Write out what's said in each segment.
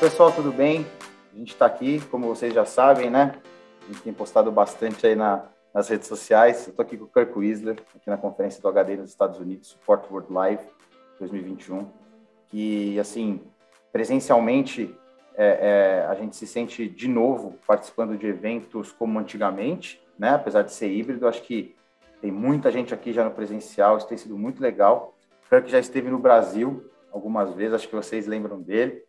Pessoal, tudo bem? A gente está aqui, como vocês já sabem, né? A gente tem postado bastante aí nas redes sociais. Eu estou aqui com o Kirk Weisler, aqui na conferência do HD nos Estados Unidos, Support World Live 2021, que, assim, presencialmente, a gente se sente de novo participando de eventos como antigamente, né? Apesar de ser híbrido, acho que tem muita gente aqui já no presencial, isso tem sido muito legal. O Kirk já esteve no Brasil algumas vezes, acho que vocês lembram dele.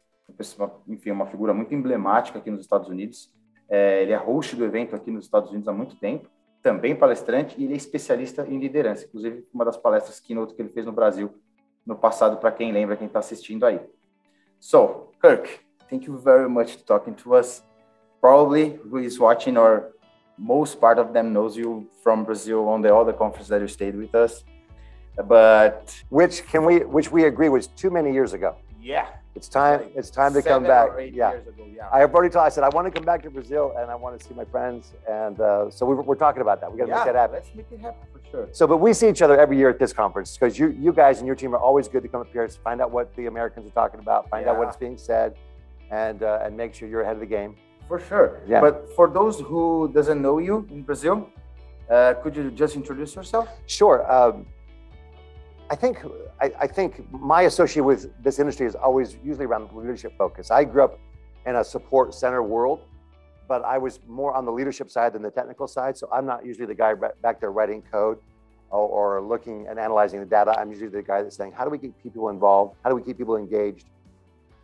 Enfim, uma figura muito emblemática aqui nos Estados Unidos. Ele é host do evento aqui nos Estados Unidos há muito tempo, também palestrante, e ele é especialista em liderança. Inclusive, uma das palestras keynote que ele fez no Brasil no passado, para quem lembra, quem está assistindo aí. So, Kirk, thank you very much for talking to us. Probably who is watching, or most part of them knows you from Brazil on the other conference that you stayed with us. But which we agree was too many years ago. Yeah. It's time to come back. Years ago, yeah. I have already told, I said, I want to come back to Brazil and I want to see my friends. And so we're talking about that. We got to make that happen. Let's make it happen for sure. So, but we see each other every year at this conference because you guys and your team are always good to come up here to find out what the Americans are talking about, find out what's being said, and make sure you're ahead of the game. For sure. Yeah. But for those who doesn't know you in Brazil, could you just introduce yourself? Sure. I think my association with this industry is always usually around leadership focus. I grew up in a support center world, but I was more on the leadership side than the technical side. So I'm not usually the guy back there writing code or looking and analyzing the data. I'm usually the guy that's saying, how do we keep people involved? How do we keep people engaged?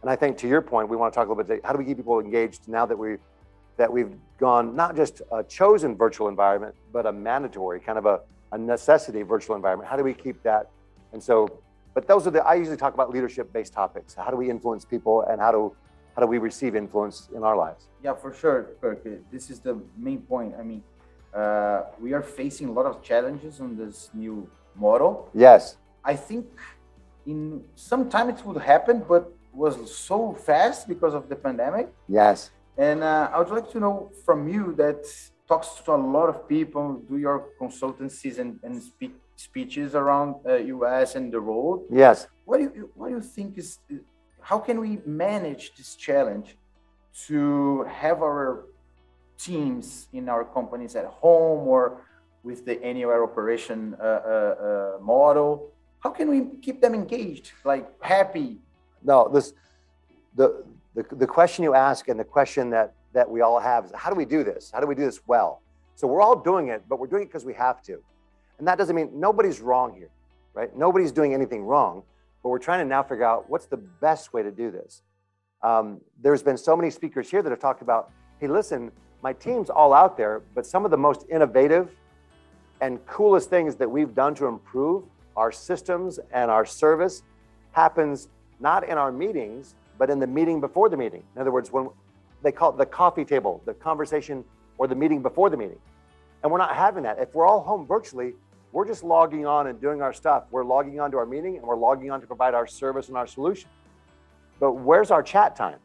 And I think to your point, we want to talk a little bit, how do we keep people engaged now that we've gone not just a chosen virtual environment, but a mandatory, kind of a necessity virtual environment. How do we keep that? And so, but those are I usually talk about leadership-based topics. How do we influence people, and how do we receive influence in our lives? Yeah, for sure, Kirk. This is the main point. I mean, we are facing a lot of challenges on this new model. Yes. I think in some time it would happen, but was so fast because of the pandemic. Yes. And I would like to know from you that talks to a lot of people, do your consultancies and speeches around US and the world. Yes. What do you think is, how can we manage this challenge to have our teams in our companies at home or with the anywhere operation model? How can we keep them engaged, like happy? No, the question you ask and the question that we all have is, how do we do this? How do we do this well? So we're all doing it, but we're doing it because we have to. And that doesn't mean nobody's wrong here, right? Nobody's doing anything wrong, but we're trying to now figure out what's the best way to do this. There's been so many speakers here that have talked about, hey, listen, my team's all out there, but some of the most innovative and coolest things that we've done to improve our systems and our service happens not in our meetings, but in the meeting before the meeting. In other words, when they call it the coffee table, the conversation or the meeting before the meeting. And we're not having that. If we're all home virtually, we're just logging on and doing our stuff. We're logging on to our meeting and we're logging on to provide our service and our solution. But where's our chat time?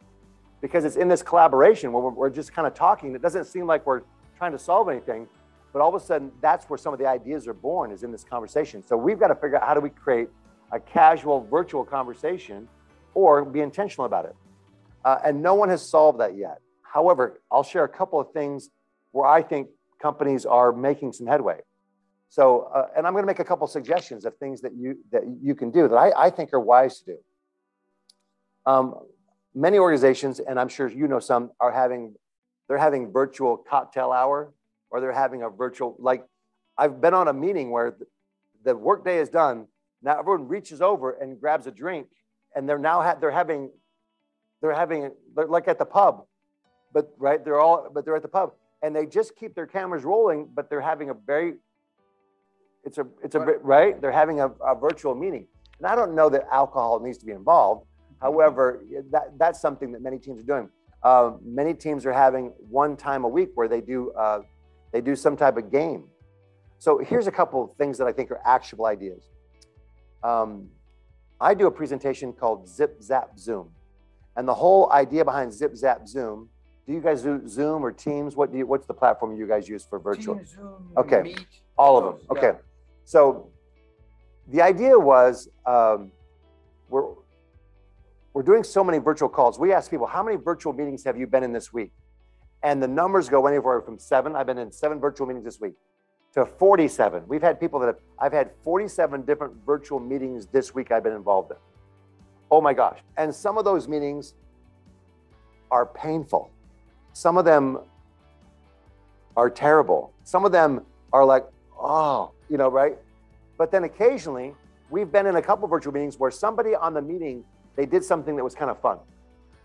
Because it's in this collaboration where we're just kind of talking. It doesn't seem like we're trying to solve anything, but all of a sudden that's where some of the ideas are born, is in this conversation. So we've got to figure out, how do we create a casual virtual conversation or be intentional about it? And no one has solved that yet. However, I'll share a couple of things where I think companies are making some headway. So, and I'm going to make a couple of suggestions of things that you can do that I think are wise to do. Many organizations, and I'm sure you know some, they're having virtual cocktail hour, or they're having a virtual, like I've been on a meeting where the workday is done. Now everyone reaches over and grabs a drink, and they're like at the pub, but right, they're at the pub. And they just keep their cameras rolling, but they're having right? They're having a virtual meeting. And I don't know that alcohol needs to be involved. However, that's something that many teams are doing. Many teams are having one time a week where they do some type of game. So here's a couple of things that I think are actionable ideas. I do a presentation called Zip Zap Zoom. And the whole idea behind Zip Zap Zoom, do you guys do Zoom or Teams? What's the platform you guys use for virtual? Teams, Zoom, okay, Meet, all of them. Okay, yeah. So the idea was we're doing so many virtual calls. We ask people, how many virtual meetings have you been in this week? And the numbers go anywhere from 7. I've been in 7 virtual meetings this week to 47. We've had people that I've had 47 different virtual meetings this week I've been involved in. Oh my gosh. And some of those meetings are painful. Some of them are terrible. Some of them are like, oh, you know, right? But then occasionally we've been in a couple virtual meetings where somebody on the meeting, they did something that was kind of fun.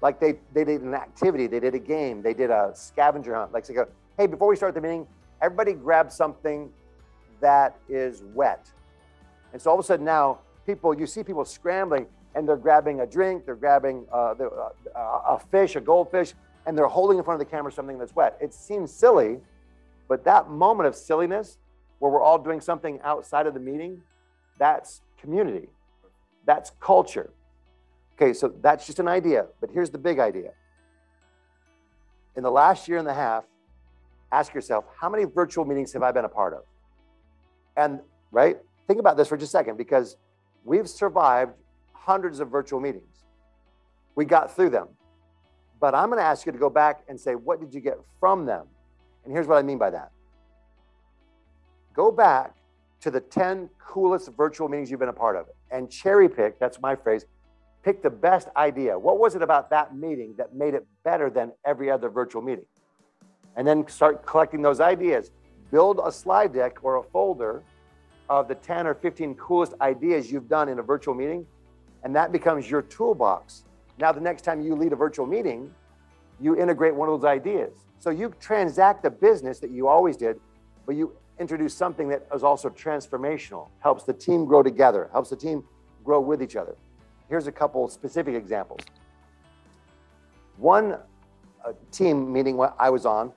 Like they did an activity, they did a game, they did a scavenger hunt. Like they go, hey, before we start the meeting, everybody grab something that is wet. And so all of a sudden now you see people scrambling and they're grabbing a drink, they're grabbing a fish, a goldfish, and they're holding in front of the camera something that's wet. It seems silly, but that moment of silliness where we're all doing something outside of the meeting, that's community, that's culture. Okay, so that's just an idea, but here's the big idea. In the last year and a half, ask yourself, how many virtual meetings have I been a part of? And, right, think about this for just a second, because we've survived hundreds of virtual meetings. We got through them. But I'm going to ask you to go back and say, what did you get from them? And here's what I mean by that. Go back to the 10 coolest virtual meetings you've been a part of and cherry pick, that's my phrase, pick the best idea. What was it about that meeting that made it better than every other virtual meeting? And then start collecting those ideas. Build a slide deck or a folder of the 10 or 15 coolest ideas you've done in a virtual meeting, and that becomes your toolbox. Now, the next time you lead a virtual meeting, you integrate one of those ideas. So you transact the business that you always did, but you introduce something that is also transformational, helps the team grow together, helps the team grow with each other. Here's a couple specific examples. One team meeting I was on,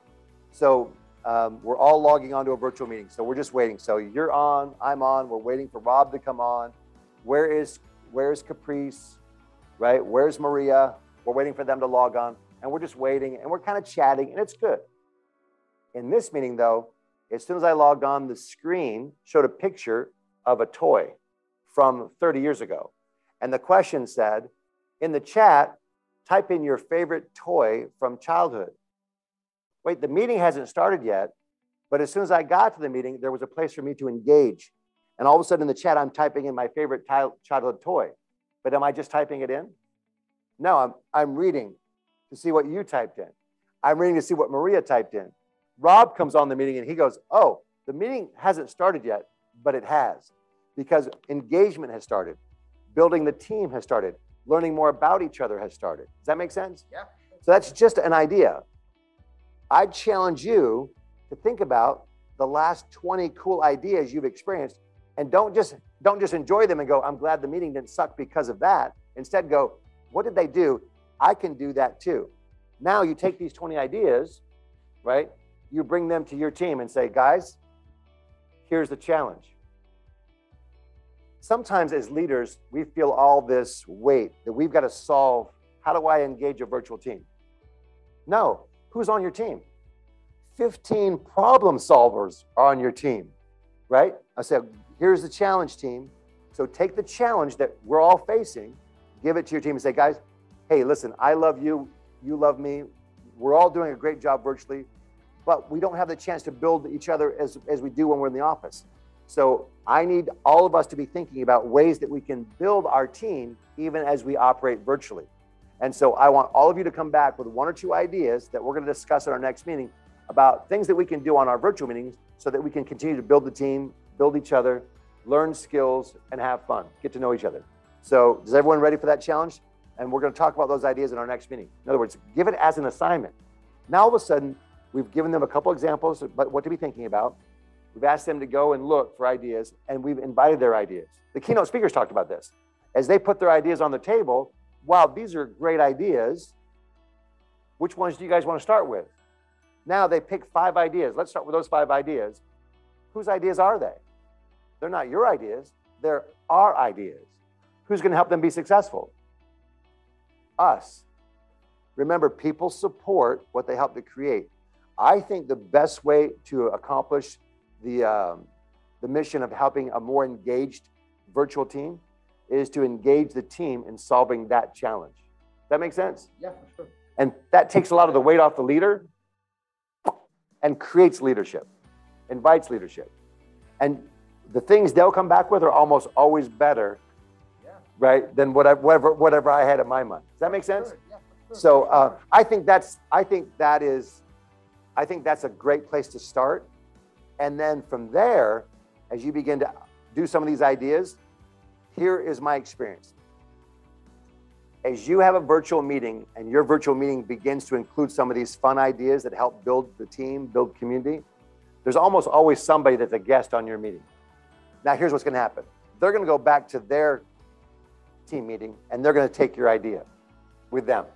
so we're all logging onto a virtual meeting. So we're just waiting. So you're on, I'm on, we're waiting for Rob to come on. Where's Caprice, right? Where's Maria? We're waiting for them to log on, and we're just waiting, and we're kind of chatting, and it's good. In this meeting, though, as soon as I logged on, the screen showed a picture of a toy from 30 years ago. And the question said, in the chat, type in your favorite toy from childhood. Wait, the meeting hasn't started yet, but as soon as I got to the meeting, there was a place for me to engage. And all of a sudden in the chat, I'm typing in my favorite childhood toy. But am I just typing it in? No, I'm reading to see what you typed in. I'm reading to see what Maria typed in. Rob comes on the meeting and he goes, oh, the meeting hasn't started yet, but it has, because engagement has started. Building the team has started. Learning more about each other has started. Does that make sense? Yeah. So that's just an idea. I challenge you to think about the last 20 cool ideas you've experienced, and don't just enjoy them and go, I'm glad the meeting didn't suck because of that. Instead go, what did they do? I can do that too. Now you take these 20 ideas, right? You bring them to your team and say, guys, here's the challenge. Sometimes as leaders, we feel all this weight that we've got to solve. How do I engage a virtual team? No, who's on your team? 15 problem solvers are on your team, right? I said, here's the challenge, team. So take the challenge that we're all facing, give it to your team and say, guys, hey, listen, I love you, you love me. We're all doing a great job virtually, but we don't have the chance to build each other as we do when we're in the office. So I need all of us to be thinking about ways that we can build our team even as we operate virtually. And so I want all of you to come back with 1 or 2 ideas that we're going to discuss at our next meeting about things that we can do on our virtual meetings so that we can continue to build the team, build each other, learn skills, and have fun, get to know each other. So is everyone ready for that challenge? And we're going to talk about those ideas in our next meeting. In other words, give it as an assignment. Now all of a sudden, we've given them a couple examples of what to be thinking about. We've asked them to go and look for ideas, and we've invited their ideas. The keynote speakers talked about this. As they put their ideas on the table, wow, these are great ideas. Which ones do you guys want to start with? Now they pick 5 ideas. Let's start with those 5 ideas. Whose ideas are they? They're not your ideas. They're our ideas. Who's going to help them be successful? Us. Remember, people support what they help to create. I think the best way to accomplish the mission of helping a more engaged virtual team is to engage the team in solving that challenge. that make sense? Yeah, for sure. And that takes a lot of the weight off the leader and creates leadership, invites leadership. And the things they'll come back with are almost always better, right, than whatever I had in my mind. Does that make sense? Sure. Yeah, for sure. So I think that's a great place to start. And then from there, as you begin to do some of these ideas, here is my experience. As you have a virtual meeting and your virtual meeting begins to include some of these fun ideas that help build the team, build community, there's almost always somebody that's a guest on your meeting. Now, here's what's going to happen. They're going to go back to their team meeting and they're going to take your idea with them.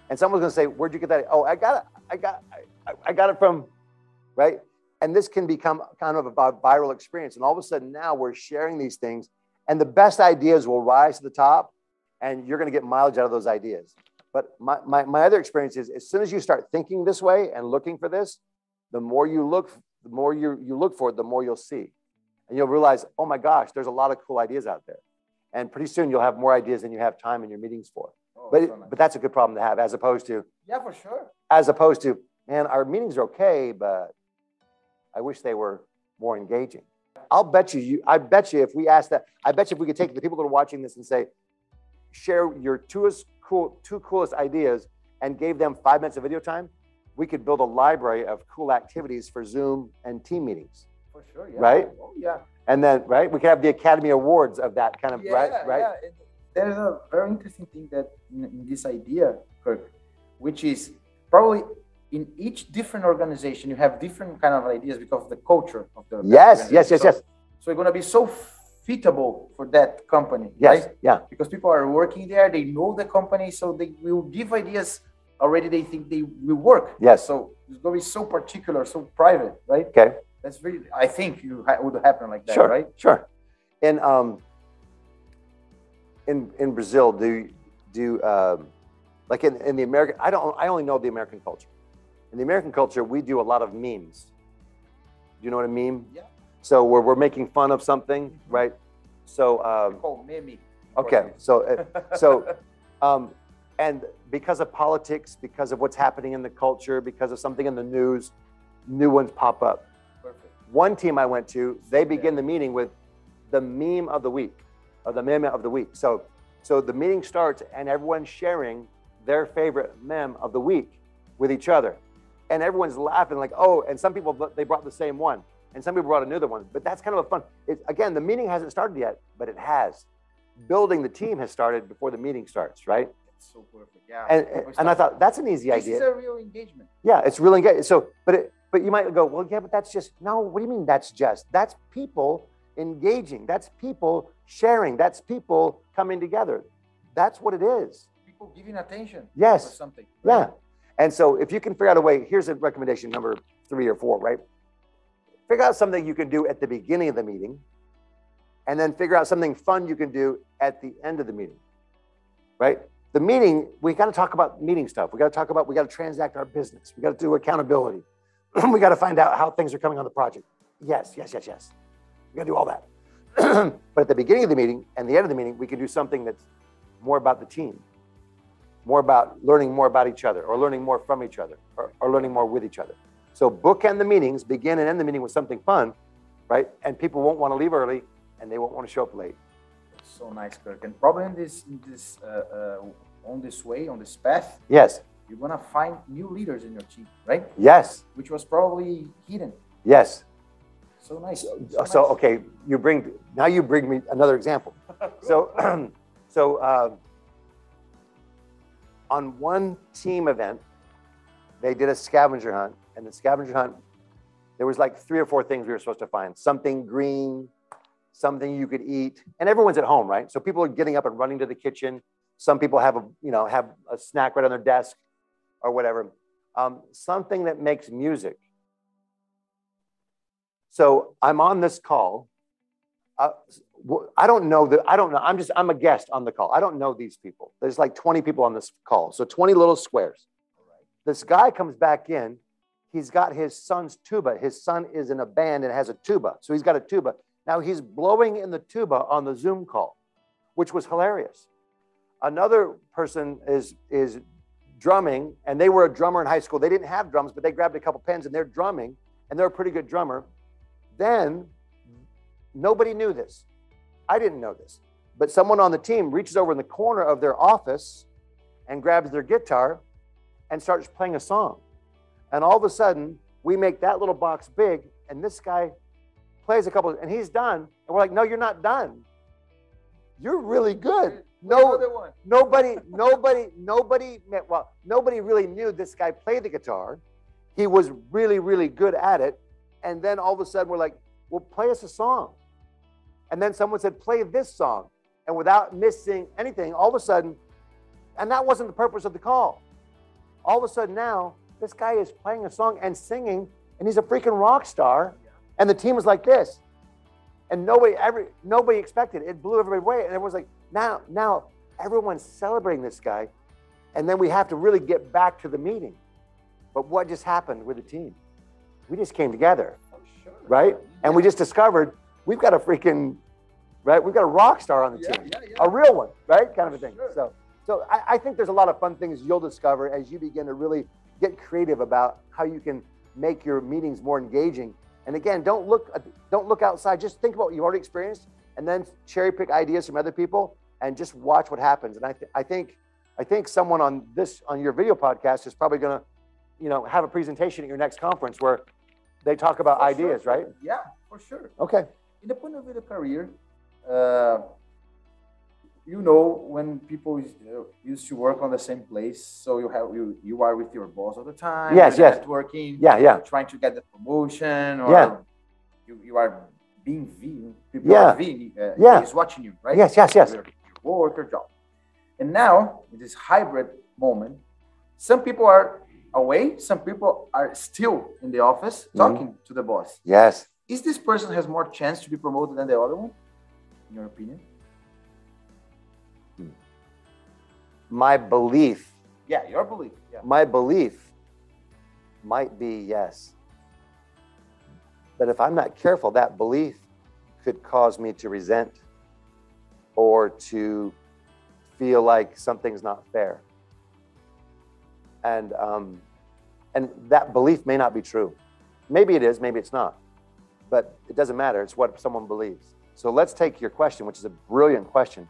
And someone's going to say, where'd you get that? Oh, I got it from, right? And this can become kind of a viral experience. And all of a sudden now we're sharing these things and the best ideas will rise to the top and you're going to get mileage out of those ideas. But my other experience is as soon as you start thinking this way and looking for this, the more you look for it, the more you'll see. And you'll realize, oh my gosh, there's a lot of cool ideas out there. And pretty soon you'll have more ideas than you have time in your meetings for. Oh, but that's a good problem to have as opposed to, yeah, for sure. As opposed to, man, our meetings are okay, but I wish they were more engaging. I bet you if we asked that, I bet you if we could take the people that are watching this and say, share your two coolest ideas and gave them 5 minutes of video time, we could build a library of cool activities for Zoom and team meetings. For sure, yeah. Right? Oh, yeah. And then, right, we could have the Academy Awards of that kind of, right? Yeah. There's a very interesting thing that in this idea, Kirk, which is probably in each different organization, you have different kind of ideas because of the culture of the Yes. So it's going to be so fitable for that company, yes, right? Yeah. Because people are working there, they know the company, so they will give ideas already they think they will work. Yes. So it's going to be so particular, so private, right? Okay. That's really, I think would happen like that, sure, right? Sure. And in Brazil, do like in the American, I only know the American culture. In the American culture, we do a lot of memes. Do you know what a meme? Yeah. So we're making fun of something, right? So meme. Okay. And because of politics, because of what's happening in the culture, because of something in the news, new ones pop up. Perfect. One team I went to, they begin the meeting with the meme of the week, or the meme of the week. So the meeting starts and everyone's sharing their favorite meme of the week with each other. And everyone's laughing like, oh, and some people, they brought the same one. And some people brought another one. But that's kind of a fun, again, the meeting hasn't started yet, but it has. Building the team has started before the meeting starts, right? That's so perfect, yeah. And I thought, that's an easy idea. This is a real engagement. Yeah, it's really engaging. So, but you might go, well, yeah, but that's just, no, what do you mean that's just? That's people engaging. That's people sharing. That's people coming together. That's what it is. People giving attention. Yes. For something. Right? Yeah. And so if you can figure out a way, here's a recommendation number 3 or 4, right? Figure out something you can do at the beginning of the meeting, and then figure out something fun you can do at the end of the meeting, right? The meeting, we got to talk about meeting stuff. We got to transact our business. We got to do accountability. We got to find out how things are coming on the project. Yes. We got to do all that. But at the beginning of the meeting and the end of the meeting, we can do something that's more about the team, more about learning more about each other, or learning more from each other, or learning more with each other. So bookend the meetings, begin and end the meeting with something fun, right? And people won't want to leave early, and they won't want to show up late. So nice, Kirk. And probably on this path, yes, you're gonna find new leaders in your team, right? Yes. Which was probably hidden. Yes. So nice. So okay, you bring me another example. So on one team event, they did a scavenger hunt, and the scavenger hunt, there was like 3 or 4 things we were supposed to find. Something green, something you could eat, and everyone's at home, right? So people are getting up and running to the kitchen. Some people have a snack right on their desk or whatever. Something that makes music. So I'm on this call. I don't know. I'm a guest on the call. I don't know these people. There's like 20 people on this call. So 20 little squares. This guy comes back in. He's got his son's tuba. His son is in a band and has a tuba. So he's got a tuba. Now he's blowing in the tuba on the Zoom call, which was hilarious. Another person is drumming, and they were a drummer in high school. They didn't have drums, but they grabbed a couple pens and they're drumming, and they're a pretty good drummer. Then nobody knew this. I didn't know this, but someone on the team reaches over in the corner of their office and grabs their guitar and starts playing a song. And all of a sudden, we make that little box big, and this guy plays a couple, and he's done. And we're like, no, you're not done. You're really good. Nobody really knew this guy played the guitar. He was really, really good at it. And then all of a sudden, we're like, well, play us a song. And then someone said, play this song. And without missing anything, all of a sudden, and that wasn't the purpose of the call. All of a sudden now, this guy is playing a song and singing, and he's a freaking rock star. And the team was like this. And nobody expected it. It blew everybody away. And everyone's like, now everyone's celebrating this guy. And then we have to really get back to the meeting. But what just happened with the team? We just came together, right? And we just discovered we've got a freaking, right? We've got a rock star on the team, a real one, right? Kind of a thing. So I think there's a lot of fun things you'll discover as you begin to really get creative about how you can make your meetings more engaging. And again, don't look outside. Just think about what you've already experienced, and then cherry pick ideas from other people, and just watch what happens. And I think someone on your video podcast is probably going to, have a presentation at your next conference where they talk about ideas, right? Yeah, for sure. Okay. In the point of view of the career, when people used to work on the same place, so you are with your boss all the time. Yes. Networking. Yeah. Trying to get the promotion, or you are being V. People are V. He's watching you, right? Yes. Your work, your job. And now, in this hybrid moment, some people are away, some people are still in the office talking to the boss. Yes. Is this person has more chance to be promoted than the other one, in your opinion? My belief. Yeah, your belief. Yeah. My belief might be yes. But if I'm not careful, that belief could cause me to resent or to feel like something's not fair. And that belief may not be true. Maybe it is, maybe it's not. But it doesn't matter. It's what someone believes. So let's take your question, which is a brilliant question.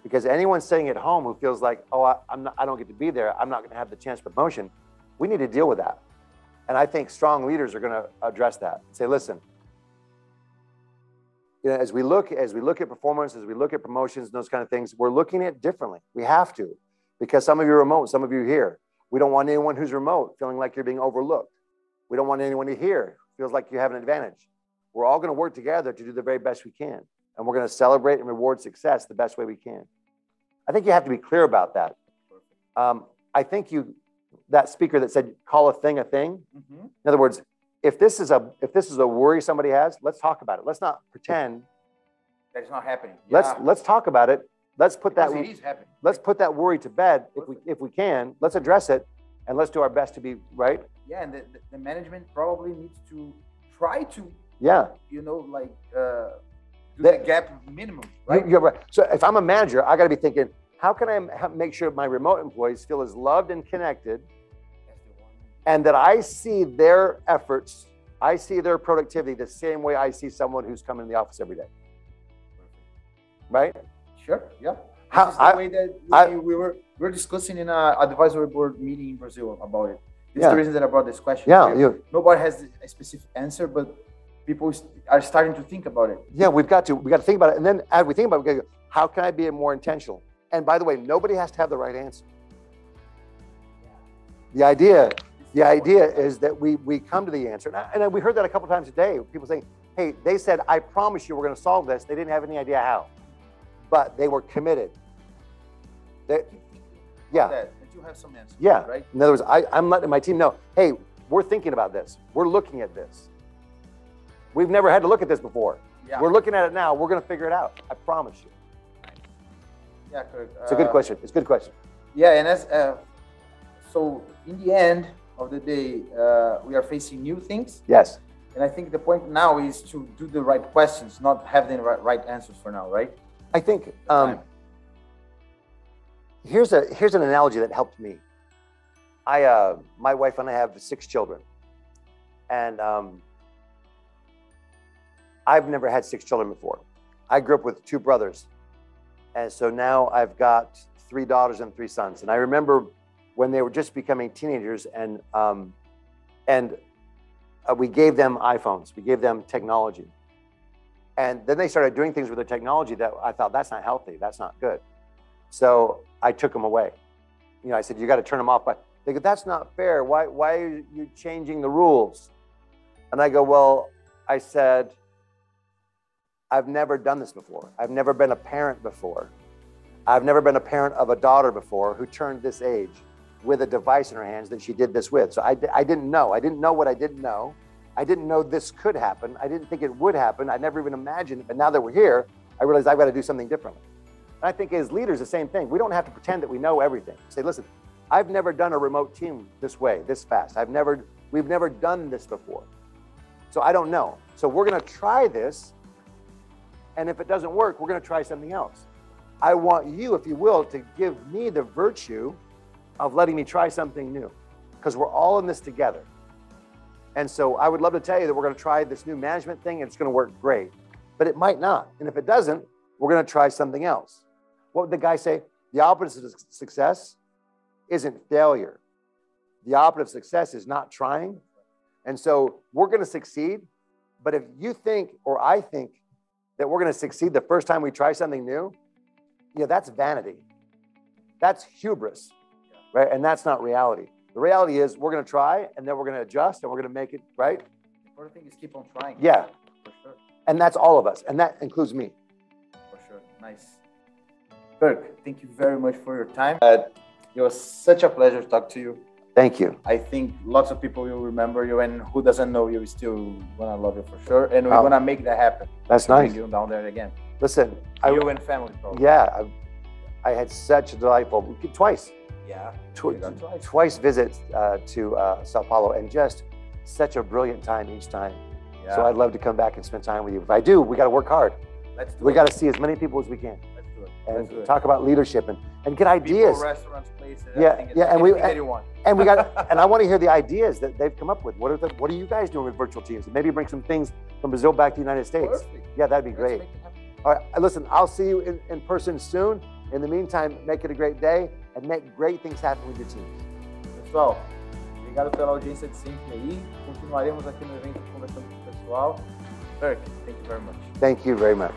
Because anyone sitting at home who feels like, oh, I don't get to be there, I'm not going to have the chance for promotion, we need to deal with that. And I think strong leaders are going to address that. Say, listen, as we look at performance, as we look at promotions and those kind of things, we're looking at it differently. We have to, because some of you are remote, some of you are here. We don't want anyone who's remote feeling like you're being overlooked. We don't want anyone here who feels like you have an advantage. We're all going to work together to do the very best we can. And we're going to celebrate and reward success the best way we can. I think you have to be clear about that. I think that speaker that said, call a thing. In other words, if this is a worry somebody has, let's talk about it. Let's not pretend that it's not happening. Let's talk about it. Let's put that it is happening. Let's put that worry to bed if we can. Let's address it, and let's do our best to be right. Yeah, and the management probably needs to try to do the gap minimum, right? You're right. So if I'm a manager, I got to be thinking, how can I make sure my remote employees feel as loved and connected, and that I see their efforts, I see their productivity the same way I see someone who's coming in the office every day. Right? Sure. Yeah. This is the way that we were discussing in an advisory board meeting in Brazil about it. This is the reason that I brought this question. Yeah. Nobody has a specific answer, but people are starting to think about it. Yeah, we got to think about it. And then as we think about it, we got to go, how can I be more intentional? And by the way, nobody has to have the right answer. The idea is that we come to the answer. And we heard that a couple times a day. People saying, hey, they said, I promise you we're going to solve this. They didn't have any idea how, but they were committed. That you have some answers. Yeah. Right. In other words, I'm letting my team know, hey, we're thinking about this. We're looking at this. We've never had to look at this before. Yeah. We're looking at it now. We're going to figure it out. I promise you. Yeah, Kirk. It's a good question. It's a good question. Yeah, and so in the end of the day, we are facing new things. Yes. And I think the point now is to do the right questions, not have the right answers for now, right? I think Here's an analogy that helped me. My wife and I have 6 children, and I've never had 6 children before. I grew up with 2 brothers, and so now I've got 3 daughters and 3 sons. And I remember when they were just becoming teenagers, and we gave them iPhones, we gave them technology, and then they started doing things with their technology that I thought, that's not healthy, that's not good. So I took them away. You know, I said, you got to turn them off. But they go, that's not fair. Why are you changing the rules? And I go, well, I said, I've never done this before. I've never been a parent before. I've never been a parent of a daughter before who turned this age with a device in her hands that she did this with. So I didn't know. I didn't know what I didn't know. I didn't know this could happen. I didn't think it would happen. I never even imagined it. But now that we're here, I realize I've got to do something differently. And I think as leaders, the same thing. We don't have to pretend that we know everything. Say, listen, I've never done a remote team this way, this fast. We've never done this before. So I don't know. So we're going to try this. And if it doesn't work, we're going to try something else. I want you, if you will, to give me the virtue of letting me try something new, because we're all in this together. And so I would love to tell you that we're going to try this new management thing and it's going to work great, but it might not. And if it doesn't, we're going to try something else. What would the guy say? The opposite of success isn't failure. The opposite of success is not trying. And so we're going to succeed. But if you think, or I think, that we're going to succeed the first time we try something new, yeah, that's vanity. That's hubris, right? And that's not reality. The reality is we're going to try, and then we're going to adjust, and we're going to make it, right? The important thing is keep on trying. Yeah. For sure. And that's all of us. And that includes me. For sure. Nice. Kirk, thank you very much for your time. It was such a pleasure to talk to you. Thank you. I think lots of people will remember you, and who doesn't know you is still gonna love you for sure. And we're gonna make that happen. That's nice. Bring you down there again. Listen, you and family, probably. Yeah, I had such a delightful twice. Yeah. Twice visits to Sao Paulo, and just such a brilliant time each time. Yeah. So I'd love to come back and spend time with you. If I do, we got to work hard. Let's do it. We got to see as many people as we can. Let's do it. And talk about leadership and get ideas. People, restaurants, places. Yeah, and we got, and I want to hear the ideas that they've come up with. What are you guys doing with virtual teams? And maybe bring some things from Brazil back to the United States. Perfect. Yeah, that'd be great. All right, listen, I'll see you in person soon. In the meantime, make it a great day and make great things happen with your teams. Pessoal, obrigado pela audiência de sempre aí. Continuaremos aqui no evento conversando com o pessoal. Kirk, thank you very much. Thank you very much.